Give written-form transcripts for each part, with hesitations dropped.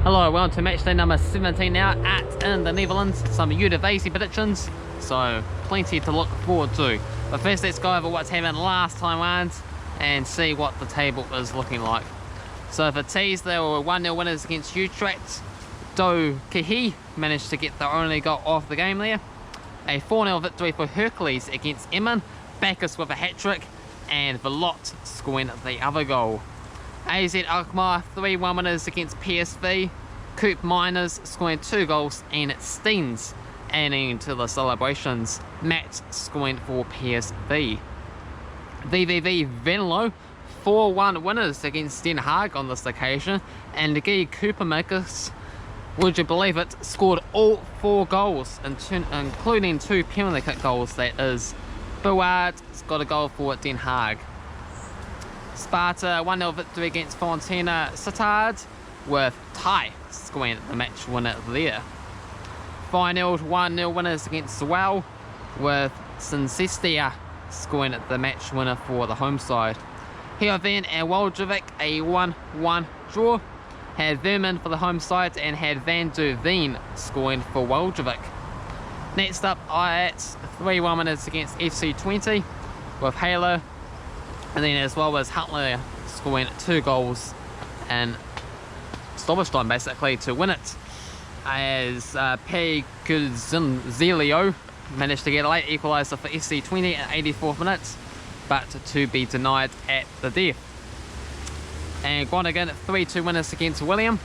Hello, welcome to match day number 17 now in the Netherlands. Some Eredivisie predictions, so plenty to look forward to. But first let's go over what's happened last time round and see what the table is looking like. So for T's, they were 1-0 winners against Utrecht. Do Kihi managed to get the only goal of the game there. A 4-0 victory for Heracles against Emmen. Bacchus with a hat-trick and Velot scoring the other goal. AZ Alkmaar 3-1 winners against PSV. Coop Miners scoring 2 goals and Steens adding to the celebrations. Matt scoring for PSV. VVV Venlo 4-1 winners against Den Haag on this occasion, and Guy Coopermakers, would you believe it, scored all 4 goals, including 2 penalty kick goals. That is, Buard's got a goal for Den Haag. Sparta 1-0 victory against Fortuna Sittard, with Tai scoring the match winner there. Final 1-0 winners against Zwolle, with Sincestia scoring the match winner for the home side. Heaven and Waldjevik a 1-1 draw. Had Vermin for the home side and had Van der Veen scoring for Waldjevik. Next up, Ajax 3-1 winners against FC20 with Halo, and then as well as Huntler scoring 2 goals and stoppage time basically to win it, as Peguzilio managed to get a late equaliser for FC20 at 84th minutes, but to be denied at the death. And Groningen 3-2 winners against William,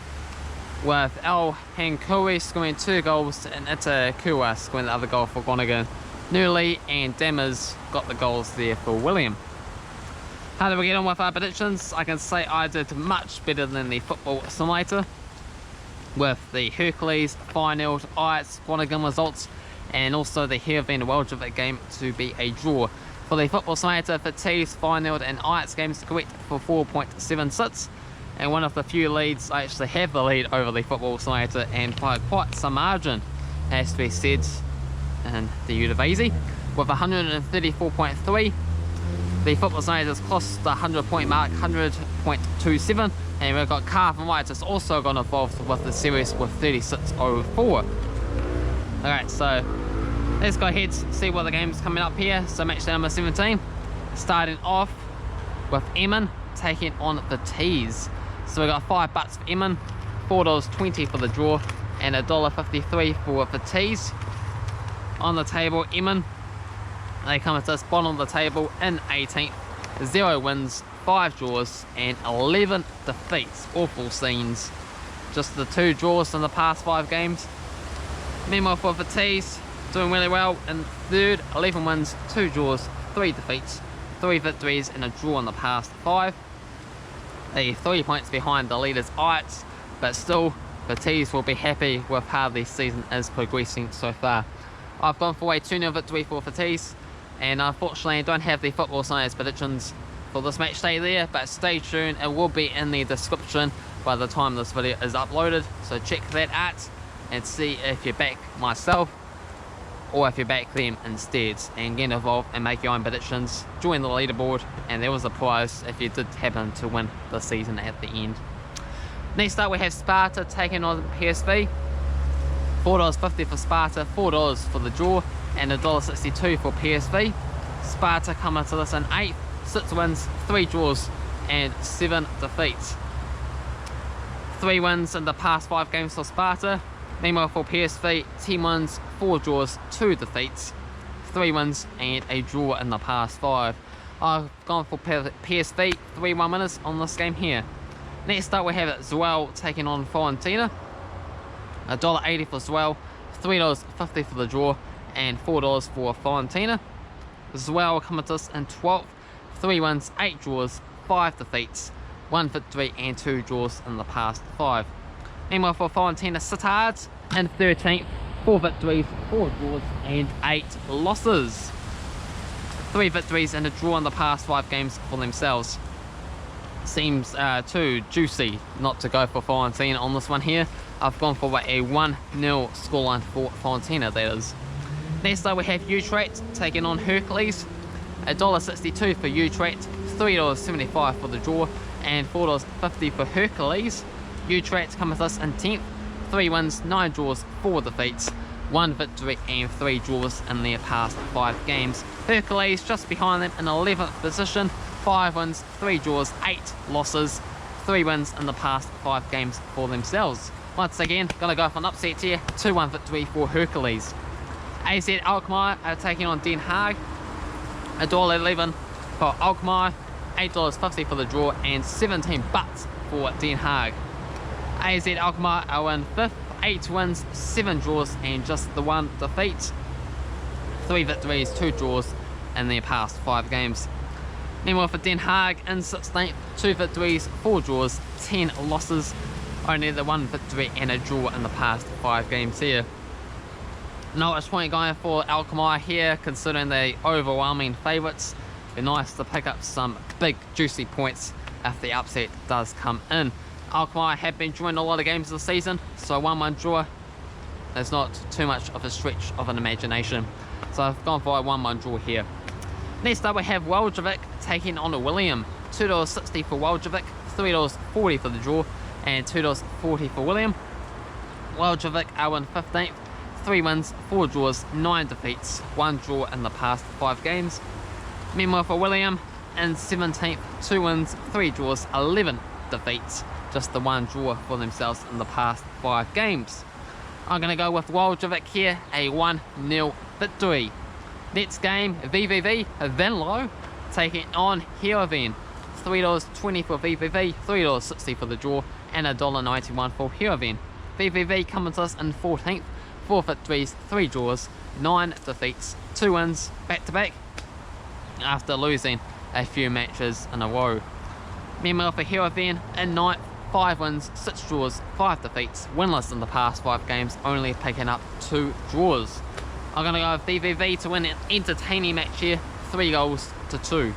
with El Hankoui scoring 2 goals and Itakua scoring the other goal for Groningen. Newley and Dammers got the goals there for William. How did we get on with our predictions? I can say I did much better than the football simulator, with the Heracles final, Ajax, Groningen results, and also the Heerenveen Waldjevik game to be a draw. For the football simulator, for T's, final and Ajax games correct for 4.76, and one of the few leads, I actually have the lead over the football simulator, and by quite some margin, has to be said, in the Eredivisie, with 134.3. The football simulator has crossed the 100-point mark, 100.27, and we've got Cavan Wright has also got involved with the series with 36.04. Alright, so let's go ahead and see what the game's coming up here. So match day number 17, starting off with Emmen taking on the T's. So we got $5 for Emmen, $4.20 for the draw, and $1.53 for the T's. On the table, Emmen, they come at this bottom of the table in 18th, 0 wins, 5 draws, and 11 defeats. Awful scenes. Just the 2 draws in the past 5 games. Meanwhile for the T's, doing really well in 3rd, 11 wins, 2 draws, 3 defeats, 3 victories, and a draw in the past 5. They're 3 points behind the leaders Ajax, but still the T's will be happy with how the season is progressing so far. I've gone for a 2-0 victory for Vitesse, and unfortunately I don't have the football science predictions for this match day there, but stay tuned, it will be in the description by the time this video is uploaded, so check that out and see if you back myself or if you back them instead, and get involved and make your own predictions. Join the leaderboard, and there was a prize if you did happen to win the season at the end. Next up we have Sparta taking on PSV. $4.50 for Sparta, $4 for the draw, and $1.62 for PSV. Sparta coming to this in 8th, 6 wins, 3 draws, and 7 defeats. 3 wins in the past 5 games for Sparta. Meanwhile for PSV, 10 wins, 4 draws, 2 defeats, 3 wins, and a draw in the past 5. I've gone for PSV, 3-1 winners on this game here. Next up we have Zwolle taking on Fortuna. $1.80 for Zwolle, $3.50 for the draw, and $4 for Fortuna. Zwolle coming to us in 12th, 3 wins, 8 draws, 5 defeats, 1 victory, and 2 draws in the past 5. Meanwhile for Fortuna Sittard in 13th, 4 victories, 4 draws, and 8 losses. 3 victories and a draw in the past 5 games for themselves. Seems too juicy not to go for Fortuna on this one here. I've gone for a 1-0 scoreline for Fortuna, that is. Next up we have Utrecht taking on Heracles. $1.62 for Utrecht, $3.75 for the draw, and $4.50 for Heracles. Utrecht come with us in 10th, 3 wins, 9 draws, 4 defeats, 1 victory and 3 draws in their past 5 games. Heracles just behind them in 11th position, 5 wins, 3 draws, 8 losses, 3 wins in the past 5 games for themselves. Once again, gonna go for an upset here, 2-1 victory for Heracles. AZ Alkmaar are taking on Den Haag, $1.11 for Alkmaar, $8.50 for the draw, and 17 bucks for Den Haag. AZ Alkmaar are in 5th, 8 wins, 7 draws, and just the 1 defeat. 3 victories, 2 draws in their past 5 games. Meanwhile for Den Haag in 16th, 2 victories, 4 draws, 10 losses, only the 1 victory and a draw in the past 5 games here. Norwich point going for Alkmaar here, considering the overwhelming favourites. Be nice to pick up some big juicy points if the upset does come in. Alkmaar have been drawing a lot of games this season, so 1-1 draw is not too much of a stretch of an imagination. So I've gone for a 1-1 draw here. Next up we have Waldjevik taking on William. $2.60 for Waldjevik, $3.40 for the draw, and $2.40 for William. Waldjevik are in 15th, 3 wins, 4 draws, 9 defeats, 1 draw in the past 5 games. Meanwhile for William in 17th, 2 wins, 3 draws, 11 defeats, just the 1 draw for themselves in the past 5 games. I'm going to go with Waldjevik here, a 1-0 victory. Next game, VVV Venlo taking on Heerenveen. $3.20 for VVV, $3.60 for the draw, and $1.91 for Heerenveen. VVV comes to us in 14th, 4 victories, 3 draws, 9 defeats, 2 wins back-to-back after losing a few matches in a row. Meanwhile for Heerenveen in 9th, 5 wins, 6 draws, 5 defeats, winless in the past 5 games, only picking up 2 draws. I'm going to go with VVV to win an entertaining match here, 3-2.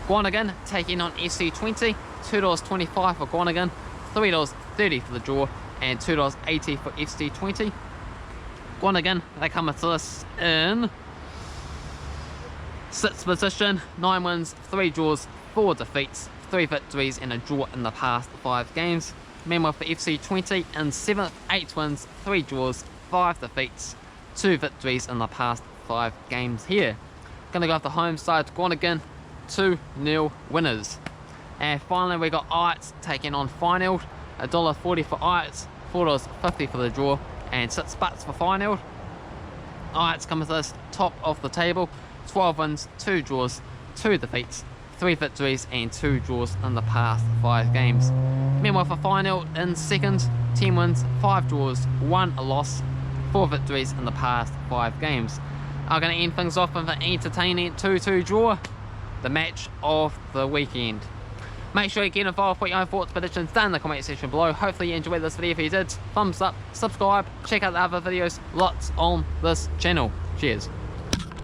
Groningen taking on SC20, $2.25 for Groningen, $3.30 for the draw, and $2.80 for FC20. Groningen, they come to us in 6th position, 9 wins, 3 draws, 4 defeats, 3 victories and a draw in the past 5 games. Meanwhile for FC20 in 7th, 8 wins, 3 draws, 5 defeats, 2 victories in the past 5 games here. Gonna go with the home side, Groningen, 2-0 winners. And finally we got Ajax taking on Feyenoord, $1.40 for Ajax, $4.50 for the draw, and 6 bucks for Feyenoord. Ajax comes with us top of the table, 12 wins, 2 draws, 2 defeats, 3 victories and 2 draws in the past 5 games. Meanwhile for Feyenoord in 2nd, 10 wins, 5 draws, 1 loss, 4 victories in the past 5 games. I'm going to end things off with an entertaining 2-2 draw, the match of the weekend. Make sure you get involved, put your own thoughts, predictions down in the comment section below. Hopefully you enjoyed this video. If you did, thumbs up, subscribe, check out the other videos, lots on this channel. Cheers.